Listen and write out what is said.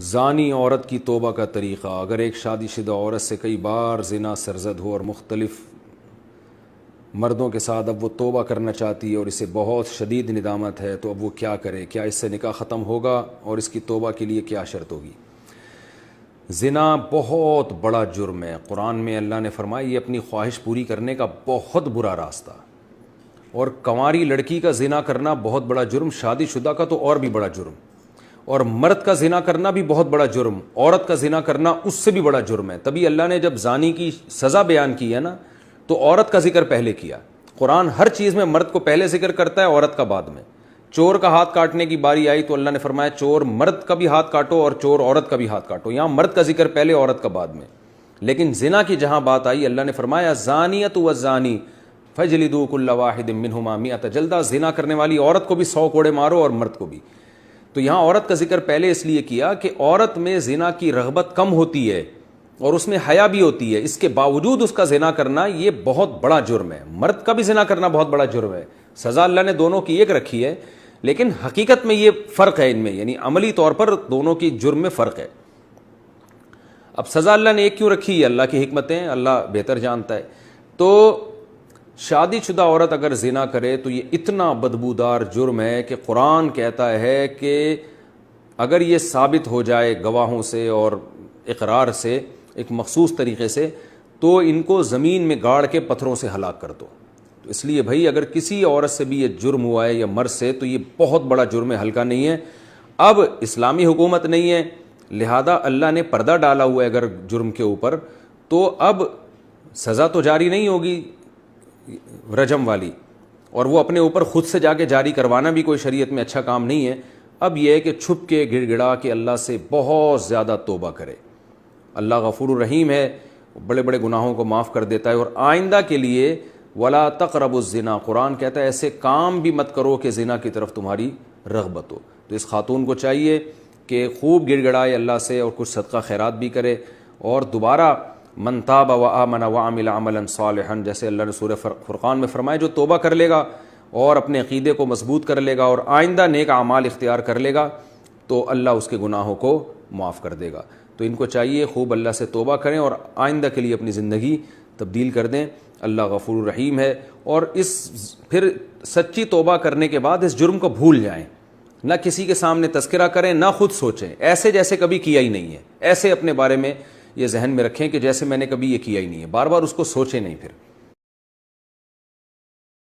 زانی عورت کی توبہ کا طریقہ. اگر ایک شادی شدہ عورت سے کئی بار زنا سرزد ہو اور مختلف مردوں کے ساتھ اب وہ توبہ کرنا چاہتی ہے اور اسے بہت شدید ندامت ہے، تو اب وہ کیا کرے؟ کیا اس سے نکاح ختم ہوگا اور اس کی توبہ کے لیے کیا شرط ہوگی؟ زنا بہت بڑا جرم ہے. قرآن میں اللہ نے فرمایا یہ اپنی خواہش پوری کرنے کا بہت برا راستہ، اور کنواری لڑکی کا زنا کرنا بہت بڑا جرم، شادی شدہ کا تو اور بھی بڑا جرم، اور مرد کا زنا کرنا بھی بہت بڑا جرم، عورت کا زنا کرنا اس سے بھی بڑا جرم ہے. تبھی اللہ نے جب زانی کی سزا بیان کی ہے نا، تو عورت کا ذکر پہلے کیا. قرآن ہر چیز میں مرد کو پہلے ذکر کرتا ہے، عورت کا بعد میں. چور کا ہاتھ کاٹنے کی باری آئی تو اللہ نے فرمایا چور مرد کا بھی ہاتھ کاٹو اور چور عورت کا بھی ہاتھ کاٹو. یہاں مرد کا ذکر پہلے، عورت کا بعد میں. لیکن زنا کی جہاں بات آئی، اللہ نے فرمایا زانیۃ والزانی فجلدوا کل واحد منہما مئۃ جلدہ. زنا کرنے والی عورت کو بھی 100 کوڑے مارو اور مرد کو بھی. تو یہاں عورت کا ذکر پہلے اس لیے کیا کہ عورت میں زنا کی رغبت کم ہوتی ہے اور اس میں حیا بھی ہوتی ہے، اس کے باوجود اس کا زنا کرنا یہ بہت بڑا جرم ہے. مرد کا بھی زنا کرنا بہت بڑا جرم ہے. سزا اللہ نے دونوں کی ایک رکھی ہے، لیکن حقیقت میں یہ فرق ہے ان میں، یعنی عملی طور پر دونوں کی جرم میں فرق ہے. اب سزا اللہ نے ایک کیوں رکھی ہے؟ اللہ کی حکمتیں اللہ بہتر جانتا ہے. تو شادی شدہ عورت اگر زنا کرے تو یہ اتنا بدبودار جرم ہے کہ قرآن کہتا ہے کہ اگر یہ ثابت ہو جائے گواہوں سے اور اقرار سے ایک مخصوص طریقے سے، تو ان کو زمین میں گاڑ کے پتھروں سے ہلاک کر دو. تو اس لیے بھائی اگر کسی عورت سے بھی یہ جرم ہوا ہے یا مرد سے، تو یہ بہت بڑا جرم ہے، ہلکا نہیں ہے. اب اسلامی حکومت نہیں ہے، لہذا اللہ نے پردہ ڈالا ہوا ہے اگر جرم کے اوپر، تو اب سزا تو جاری نہیں ہوگی رجم والی، اور وہ اپنے اوپر خود سے جا کے جاری کروانا بھی کوئی شریعت میں اچھا کام نہیں ہے. اب یہ ہے کہ چھپ کے گڑ گڑا کے اللہ سے بہت زیادہ توبہ کرے. اللہ غفور الرحیم ہے، بڑے بڑے گناہوں کو معاف کر دیتا ہے. اور آئندہ کے لیے ولا تقربوا الزنا، قرآن کہتا ہے ایسے کام بھی مت کرو کہ زنا کی طرف تمہاری رغبت ہو. تو اس خاتون کو چاہیے کہ خوب گڑ گڑائے اللہ سے اور کچھ صدقہ خیرات بھی کرے، اور دوبارہ من تاب وآمن وعمل عملا صالحا، جیسے اللہ نے سورہ فرقان میں فرمایا جو توبہ کر لے گا اور اپنے عقیدے کو مضبوط کر لے گا اور آئندہ نیک اعمال اختیار کر لے گا، تو اللہ اس کے گناہوں کو معاف کر دے گا. تو ان کو چاہیے خوب اللہ سے توبہ کریں اور آئندہ کے لیے اپنی زندگی تبدیل کر دیں. اللہ غفور الرحیم ہے. اور پھر سچی توبہ کرنے کے بعد اس جرم کو بھول جائیں، نہ کسی کے سامنے تذکرہ کریں، نہ خود سوچیں ایسے جیسے کبھی کیا ہی نہیں ہے. ایسے اپنے بارے میں یہ ذہن میں رکھیں کہ جیسے میں نے کبھی یہ کیا ہی نہیں ہے، بار بار اس کو سوچیں نہیں. پھر